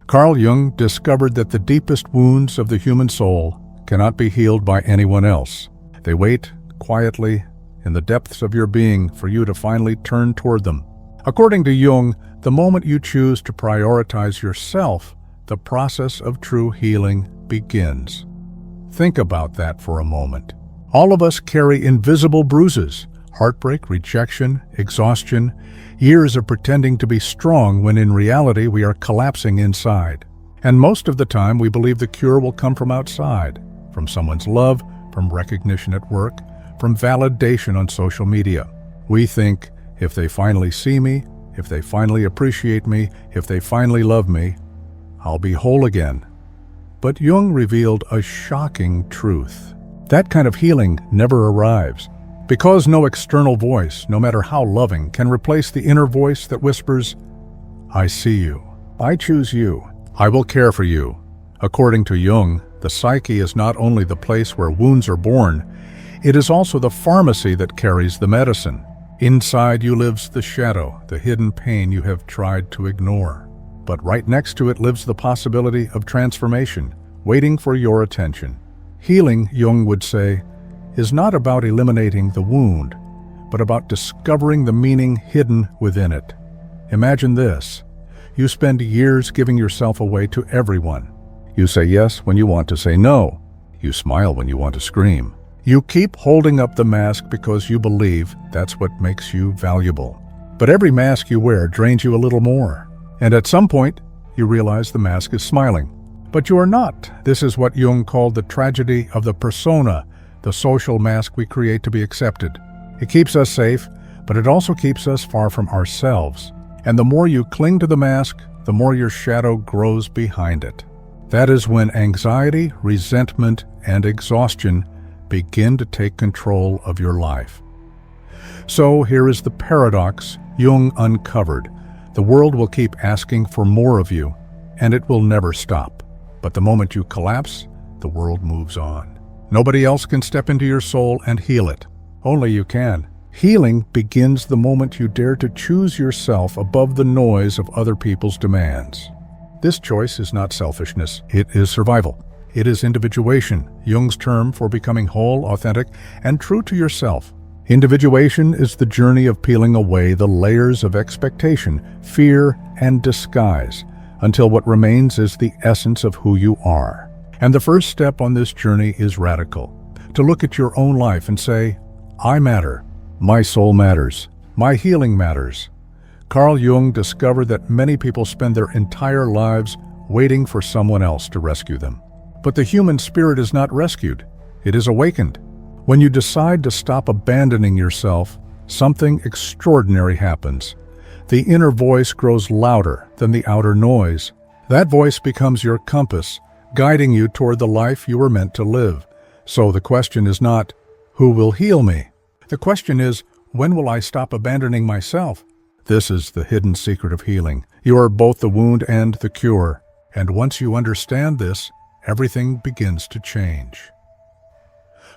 Carl Jung discovered that the deepest wounds of the human soul cannot be healed by anyone else. They wait quietly in the depths of your being for you to finally turn toward them. According to Jung, the moment you choose to prioritize yourself, the process of true healing begins. Think about that for a moment. All of us carry invisible bruises, heartbreak, rejection, exhaustion, years of pretending to be strong when in reality we are collapsing inside. And most of the time we believe the cure will come from outside, from someone's love, from recognition at work, from validation on social media. We think, if they finally see me, if they finally appreciate me, if they finally love me, I'll be whole again. But Jung revealed a shocking truth. That kind of healing never arrives, because no external voice, no matter how loving, can replace the inner voice that whispers, "I see you. I choose you. I will care for you." According to Jung, the psyche is not only the place where wounds are born, it is also the pharmacy that carries the medicine. Inside you lives the shadow, the hidden pain you have tried to ignore. But right next to it lives the possibility of transformation, waiting for your attention. Healing, Jung would say, is not about eliminating the wound, but about discovering the meaning hidden within it. Imagine this. You spend years giving yourself away to everyone. You say yes when you want to say no. You smile when you want to scream. You keep holding up the mask because you believe that's what makes you valuable. But every mask you wear drains you a little more. And at some point, you realize the mask is smiling. But you are not. This is what Jung called the tragedy of the persona, the social mask we create to be accepted. It keeps us safe, but it also keeps us far from ourselves. And the more you cling to the mask, the more your shadow grows behind it. That is when anxiety, resentment, and exhaustion begin to take control of your life. So here is the paradox Jung uncovered. The world will keep asking for more of you, and it will never stop. But the moment you collapse, the world moves on. Nobody else can step into your soul and heal it. Only you can. Healing begins the moment you dare to choose yourself above the noise of other people's demands. This choice is not selfishness, it is survival. It is individuation, Jung's term for becoming whole, authentic, and true to yourself. Individuation is the journey of peeling away the layers of expectation, fear, and disguise, until what remains is the essence of who you are. And the first step on this journey is radical. To look at your own life and say, I matter. My soul matters. My healing matters. Carl Jung discovered that many people spend their entire lives waiting for someone else to rescue them. But the human spirit is not rescued. It is awakened. When you decide to stop abandoning yourself, something extraordinary happens. The inner voice grows louder than the outer noise. That voice becomes your compass, guiding you toward the life you were meant to live. So the question is not, who will heal me? The question is, when will I stop abandoning myself? This is the hidden secret of healing. You are both the wound and the cure. And once you understand this, everything begins to change.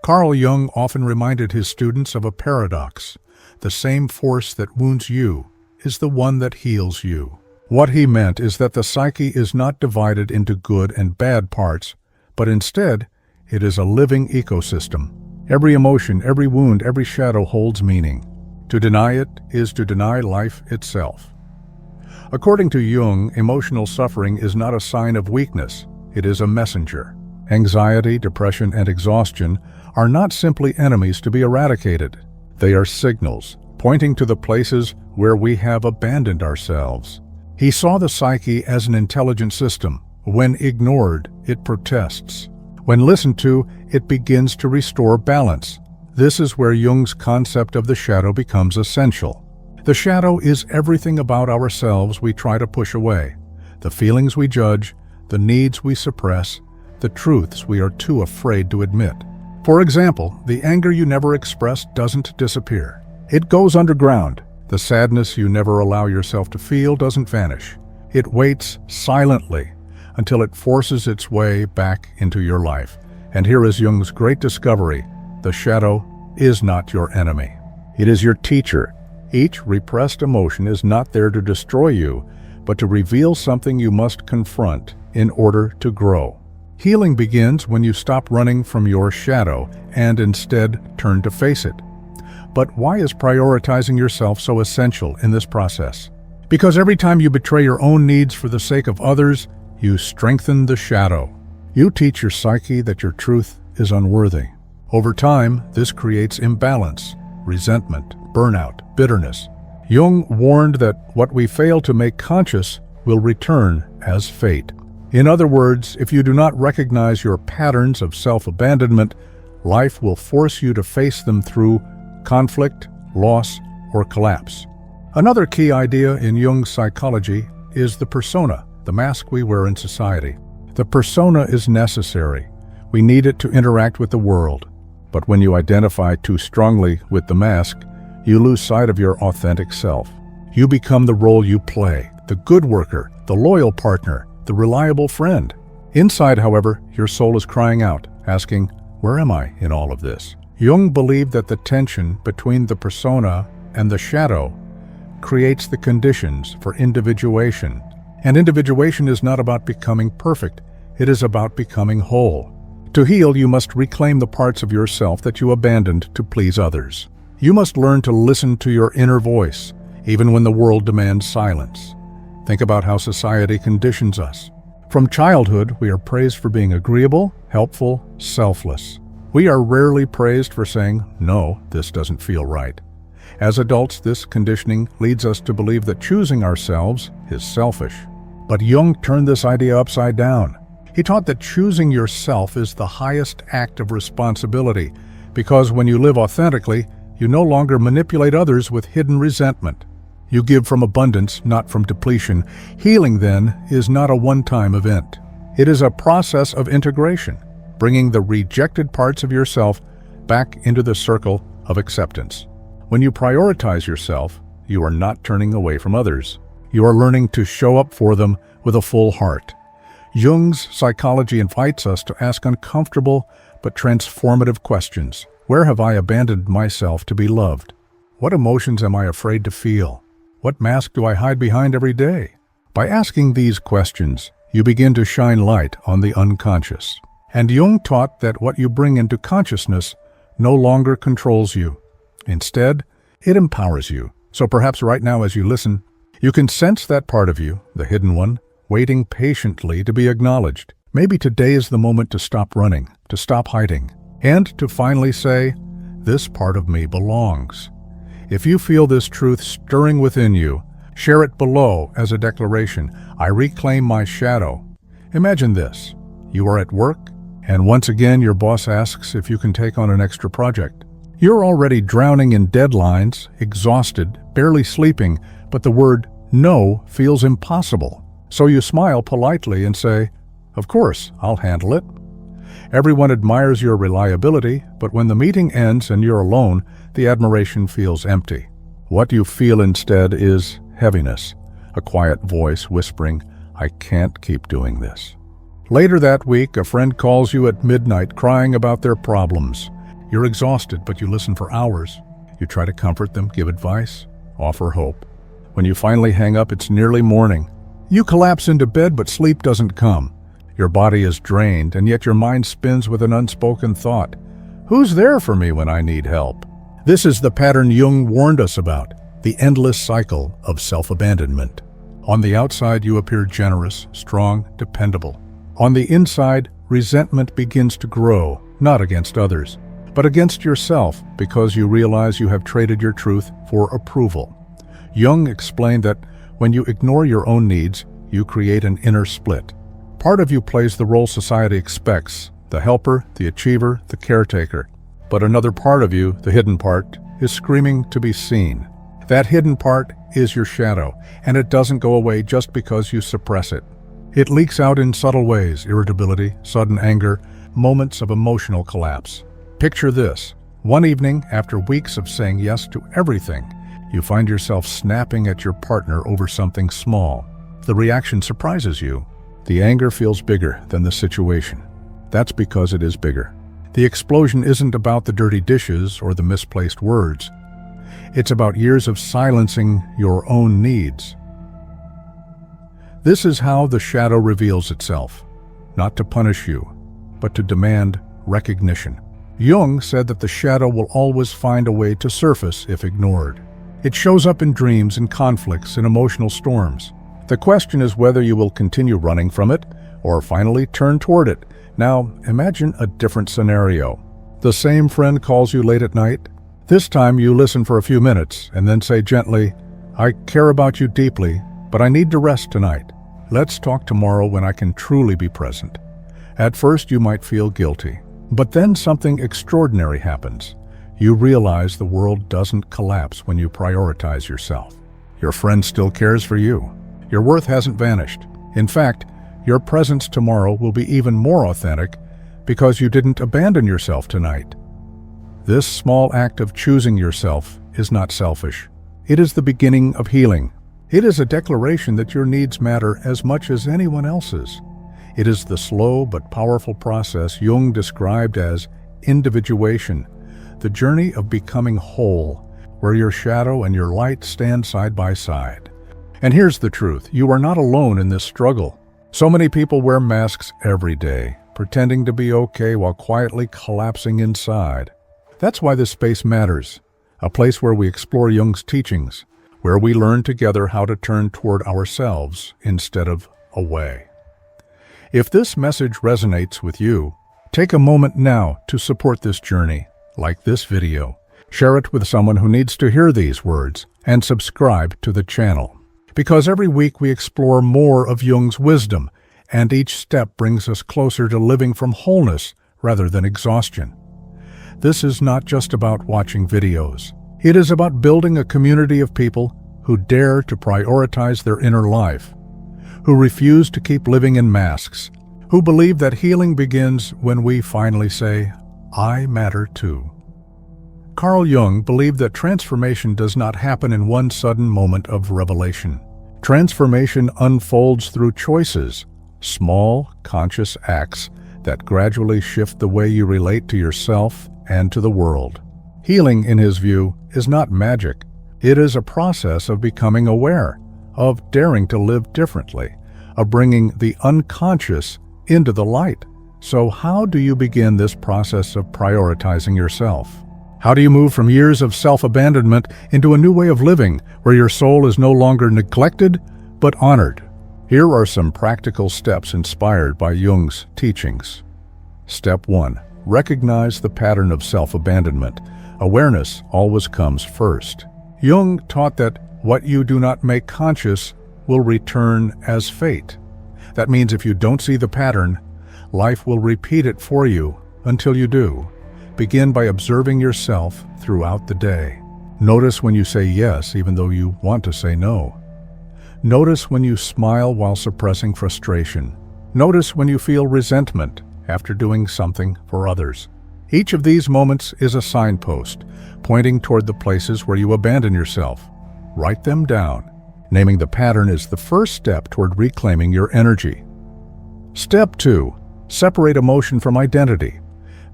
Carl Jung often reminded his students of a paradox. The same force that wounds you is the one that heals you. What he meant is that the psyche is not divided into good and bad parts, but instead, it is a living ecosystem. Every emotion, every wound, every shadow holds meaning. To deny it is to deny life itself. According to Jung, emotional suffering is not a sign of weakness, it is a messenger. Anxiety, depression, and exhaustion are not simply enemies to be eradicated. They are signals, pointing to the places where we have abandoned ourselves. He saw the psyche as an intelligent system. When ignored, it protests. When listened to, it begins to restore balance. This is where Jung's concept of the shadow becomes essential. The shadow is everything about ourselves we try to push away. The feelings we judge, the needs we suppress, the truths we are too afraid to admit. For example, the anger you never express doesn't disappear. It goes underground. The sadness you never allow yourself to feel doesn't vanish. It waits silently until it forces its way back into your life. And here is Jung's great discovery. The shadow is not your enemy. It is your teacher. Each repressed emotion is not there to destroy you, but to reveal something you must confront in order to grow. Healing begins when you stop running from your shadow and instead turn to face it. But why is prioritizing yourself so essential in this process? Because every time you betray your own needs for the sake of others, you strengthen the shadow. You teach your psyche that your truth is unworthy. Over time, this creates imbalance, resentment, burnout, bitterness. Jung warned that what we fail to make conscious will return as fate. In other words, if you do not recognize your patterns of self-abandonment, life will force you to face them through conflict, loss, or collapse. Another key idea in Jung's psychology is the persona, the mask we wear in society. The persona is necessary. We need it to interact with the world. But when you identify too strongly with the mask, you lose sight of your authentic self. You become the role you play, the good worker, the loyal partner, the reliable friend. Inside, however, your soul is crying out, asking, "Where am I in all of this?" Jung believed that the tension between the persona and the shadow creates the conditions for individuation. And individuation is not about becoming perfect, it is about becoming whole. To heal, you must reclaim the parts of yourself that you abandoned to please others. You must learn to listen to your inner voice, even when the world demands silence. Think about how society conditions us. From childhood, we are praised for being agreeable, helpful, selfless. We are rarely praised for saying, "No, this doesn't feel right." As adults, this conditioning leads us to believe that choosing ourselves is selfish. But Jung turned this idea upside down. He taught that choosing yourself is the highest act of responsibility, because when you live authentically, you no longer manipulate others with hidden resentment. You give from abundance, not from depletion. Healing, then, is not a one-time event. It is a process of integration, bringing the rejected parts of yourself back into the circle of acceptance. When you prioritize yourself, you are not turning away from others. You are learning to show up for them with a full heart. Jung's psychology invites us to ask uncomfortable but transformative questions. Where have I abandoned myself to be loved? What emotions am I afraid to feel? What mask do I hide behind every day? By asking these questions, you begin to shine light on the unconscious. And Jung taught that what you bring into consciousness no longer controls you. Instead, it empowers you. So perhaps right now as you listen, you can sense that part of you, the hidden one, waiting patiently to be acknowledged. Maybe today is the moment to stop running, to stop hiding, and to finally say, "This part of me belongs." If you feel this truth stirring within you, share it below as a declaration. I reclaim my shadow. Imagine this. You are at work, and once again your boss asks if you can take on an extra project. You're already drowning in deadlines, exhausted, barely sleeping, but the word no feels impossible. So you smile politely and say, "Of course, I'll handle it." Everyone admires your reliability, but when the meeting ends and you're alone, the admiration feels empty. What you feel instead is heaviness, a quiet voice whispering, "I can't keep doing this." Later that week, a friend calls you at midnight crying about their problems. You're exhausted, but you listen for hours. You try to comfort them, give advice, offer hope. When you finally hang up, it's nearly morning. You collapse into bed, but sleep doesn't come. Your body is drained, and yet your mind spins with an unspoken thought. Who's there for me when I need help? This is the pattern Jung warned us about, the endless cycle of self-abandonment. On the outside, you appear generous, strong, dependable. On the inside, resentment begins to grow, not against others, but against yourself because you realize you have traded your truth for approval. Jung explained that when you ignore your own needs, you create an inner split. Part of you plays the role society expects, the helper, the achiever, the caretaker. But another part of you, the hidden part, is screaming to be seen. That hidden part is your shadow, and it doesn't go away just because you suppress it. It leaks out in subtle ways: irritability, sudden anger, moments of emotional collapse. Picture this. One evening, after weeks of saying yes to everything, you find yourself snapping at your partner over something small. The reaction surprises you. The anger feels bigger than the situation. That's because it is bigger. The explosion isn't about the dirty dishes or the misplaced words. It's about years of silencing your own needs. This is how the shadow reveals itself, not to punish you, but to demand recognition. Jung said that the shadow will always find a way to surface if ignored. It shows up in dreams, in conflicts, in emotional storms. The question is whether you will continue running from it or finally turn toward it. Now, imagine a different scenario. The same friend calls you late at night. This time you listen for a few minutes and then say gently, "I care about you deeply, but I need to rest tonight. Let's talk tomorrow when I can truly be present." At first you might feel guilty, but then something extraordinary happens. You realize the world doesn't collapse when you prioritize yourself. Your friend still cares for you. Your worth hasn't vanished. In fact, your presence tomorrow will be even more authentic because you didn't abandon yourself tonight. This small act of choosing yourself is not selfish. It is the beginning of healing. It is a declaration that your needs matter as much as anyone else's. It is the slow but powerful process Jung described as individuation, the journey of becoming whole, where your shadow and your light stand side by side. And here's the truth, you are not alone in this struggle. So many people wear masks every day, pretending to be okay while quietly collapsing inside. That's why this space matters, a place where we explore Jung's teachings, where we learn together how to turn toward ourselves instead of away. If this message resonates with you, take a moment now to support this journey. Like this video, share it with someone who needs to hear these words, and subscribe to the channel. Because every week we explore more of Jung's wisdom, and each step brings us closer to living from wholeness rather than exhaustion. This is not just about watching videos. It is about building a community of people who dare to prioritize their inner life, who refuse to keep living in masks, who believe that healing begins when we finally say, "I matter too." Carl Jung believed that transformation does not happen in one sudden moment of revelation. Transformation unfolds through choices, small, conscious acts that gradually shift the way you relate to yourself and to the world. Healing, in his view, is not magic. It is a process of becoming aware, of daring to live differently, of bringing the unconscious into the light. So how do you begin this process of prioritizing yourself? How do you move from years of self-abandonment into a new way of living where your soul is no longer neglected but honored? Here are some practical steps inspired by Jung's teachings. Step 1. Recognize the pattern of self-abandonment. Awareness always comes first. Jung taught that what you do not make conscious will return as fate. That means if you don't see the pattern, life will repeat it for you until you do. Begin by observing yourself throughout the day. Notice when you say yes even though you want to say no. Notice when you smile while suppressing frustration. Notice when you feel resentment after doing something for others. Each of these moments is a signpost, pointing toward the places where you abandon yourself. Write them down. Naming the pattern is the first step toward reclaiming your energy. Step 2. Separate emotion from identity.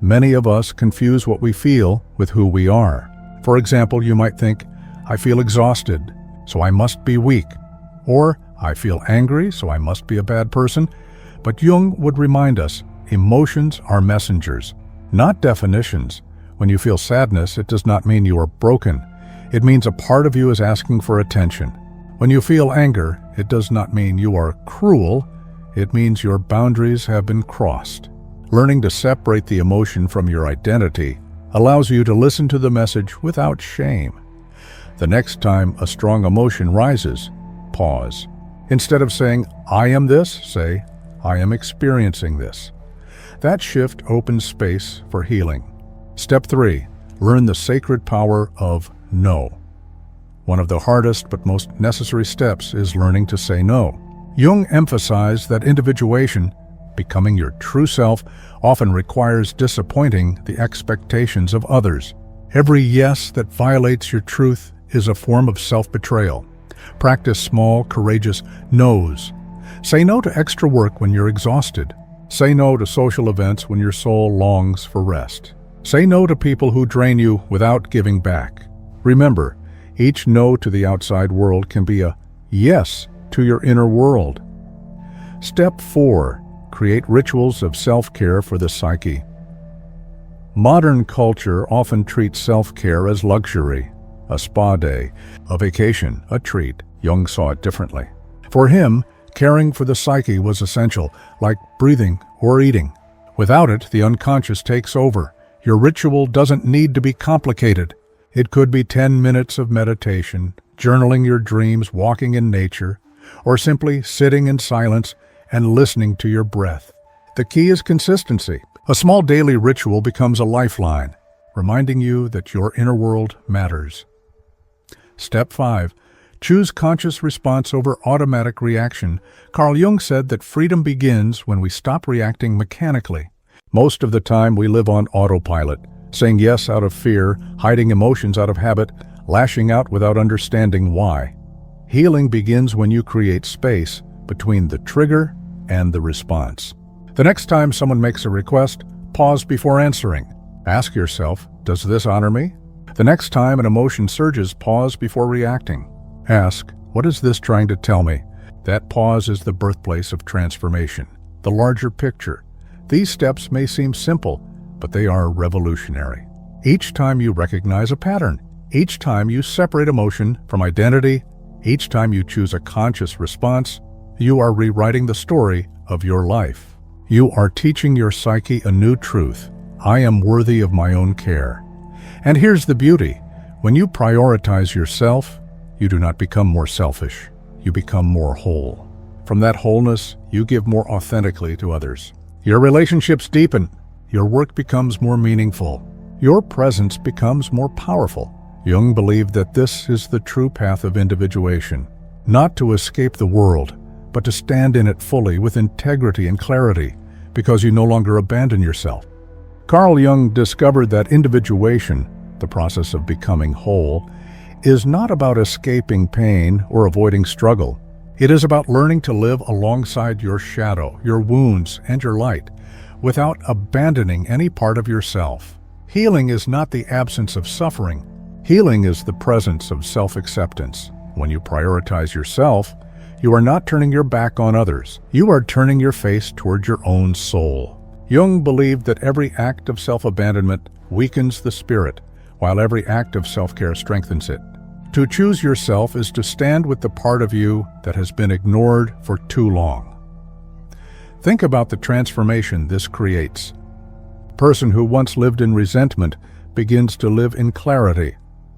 Many of us confuse what we feel with who we are. For example, you might think, "I feel exhausted, so I must be weak." Or, "I feel angry, so I must be a bad person." But Jung would remind us, emotions are messengers, not definitions. When you feel sadness, it does not mean you are broken. It means a part of you is asking for attention. When you feel anger, it does not mean you are cruel. It means your boundaries have been crossed. Learning to separate the emotion from your identity allows you to listen to the message without shame. The next time a strong emotion rises, pause. Instead of saying, "I am this," say, "I am experiencing this." That shift opens space for healing. Step 3. Learn the sacred power of no. One of the hardest but most necessary steps is learning to say no. Jung emphasized that individuation, becoming your true self, often requires disappointing the expectations of others. Every yes that violates your truth is a form of self-betrayal. Practice small, courageous no's. Say no to extra work when you're exhausted. Say no to social events when your soul longs for rest. Say no to people who drain you without giving back. Remember, each no to the outside world can be a yes to your inner world. Step 4. Create rituals of self-care for the psyche. Modern culture often treats self-care as luxury, a spa day, a vacation, a treat. Jung saw it differently. For him, caring for the psyche was essential, like breathing or eating. Without it, the unconscious takes over. Your ritual doesn't need to be complicated. It could be 10 minutes of meditation, journaling your dreams, walking in nature, or simply sitting in silence and listening to your breath. The key is consistency. A small daily ritual becomes a lifeline, reminding you that your inner world matters. Step 5. Choose conscious response over automatic reaction. Carl Jung said that freedom begins when we stop reacting mechanically. Most of the time we live on autopilot, saying yes out of fear, hiding emotions out of habit, lashing out without understanding why. Healing begins when you create space between the trigger and the response. The next time someone makes a request, pause before answering. Ask yourself, does this honor me? The next time an emotion surges, pause before reacting. Ask, what is this trying to tell me? That pause is the birthplace of transformation, the larger picture. These steps may seem simple, but they are revolutionary. Each time you recognize a pattern, each time you separate emotion from identity, each time you choose a conscious response, you are rewriting the story of your life. You are teaching your psyche a new truth. I am worthy of my own care. And here's the beauty. When you prioritize yourself, you do not become more selfish. You become more whole. From that wholeness, you give more authentically to others. Your relationships deepen. Your work becomes more meaningful. Your presence becomes more powerful. Jung believed that this is the true path of individuation, not to escape the world, but to stand in it fully with integrity and clarity, because you no longer abandon yourself. Carl Jung discovered that individuation, the process of becoming whole, is not about escaping pain or avoiding struggle. It is about learning to live alongside your shadow, your wounds, and your light, without abandoning any part of yourself. Healing is not the absence of suffering. Healing is the presence of self-acceptance. When you prioritize yourself, you are not turning your back on others. You are turning your face toward your own soul. Jung believed that every act of self-abandonment weakens the spirit, while every act of self-care strengthens it. To choose yourself is to stand with the part of you that has been ignored for too long. Think about the transformation this creates. A person who once lived in resentment begins to live in clarity.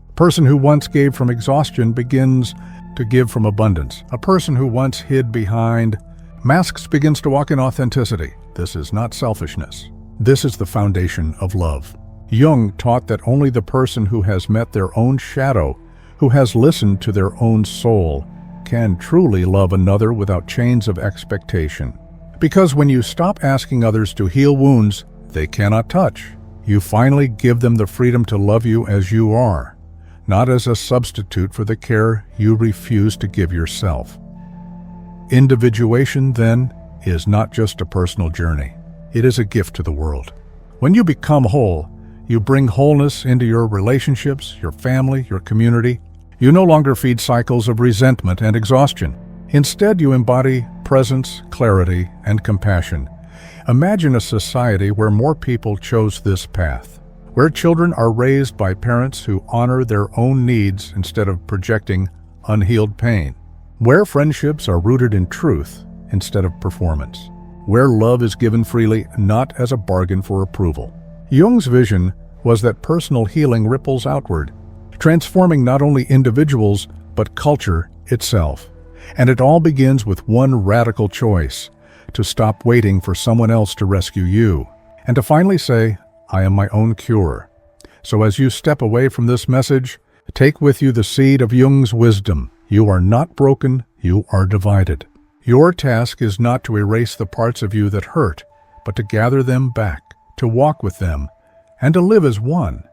A person who once gave from exhaustion begins to give from abundance. A person who once hid behind masks begins to walk in authenticity. This is not selfishness. This is the foundation of love. Jung taught that only the person who has met their own shadow, who has listened to their own soul, can truly love another without chains of expectation. Because when you stop asking others to heal wounds they cannot touch, you finally give them the freedom to love you as you are, not as a substitute for the care you refuse to give yourself. Individuation, then, is not just a personal journey. It is a gift to the world. When you become whole, you bring wholeness into your relationships, your family, your community. You no longer feed cycles of resentment and exhaustion. Instead, you embody presence, clarity, and compassion. Imagine a society where more people chose this path, where children are raised by parents who honor their own needs instead of projecting unhealed pain, where friendships are rooted in truth instead of performance, where love is given freely, not as a bargain for approval. Jung's vision was that personal healing ripples outward, transforming not only individuals, but culture itself. And it all begins with one radical choice: to stop waiting for someone else to rescue you, and to finally say, I am my own cure. So as you step away from this message, take with you the seed of Jung's wisdom. You are not broken, you are divided. Your task is not to erase the parts of you that hurt, but to gather them back, to walk with them, and to live as one.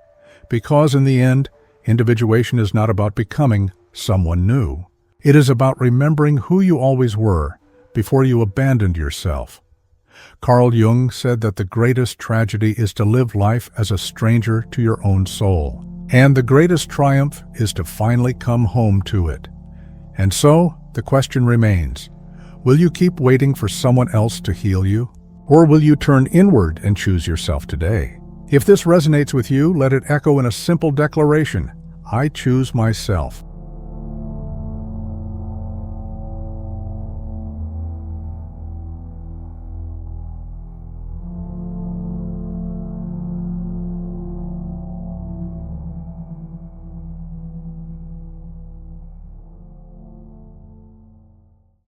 Because in the end, individuation is not about becoming someone new. It is about remembering who you always were before you abandoned yourself. Carl Jung said that the greatest tragedy is to live life as a stranger to your own soul, and the greatest triumph is to finally come home to it. And so, the question remains, Will you keep waiting for someone else to heal you? Or will you turn inward and choose yourself today? If this resonates with you, let it echo in a simple declaration: I choose myself.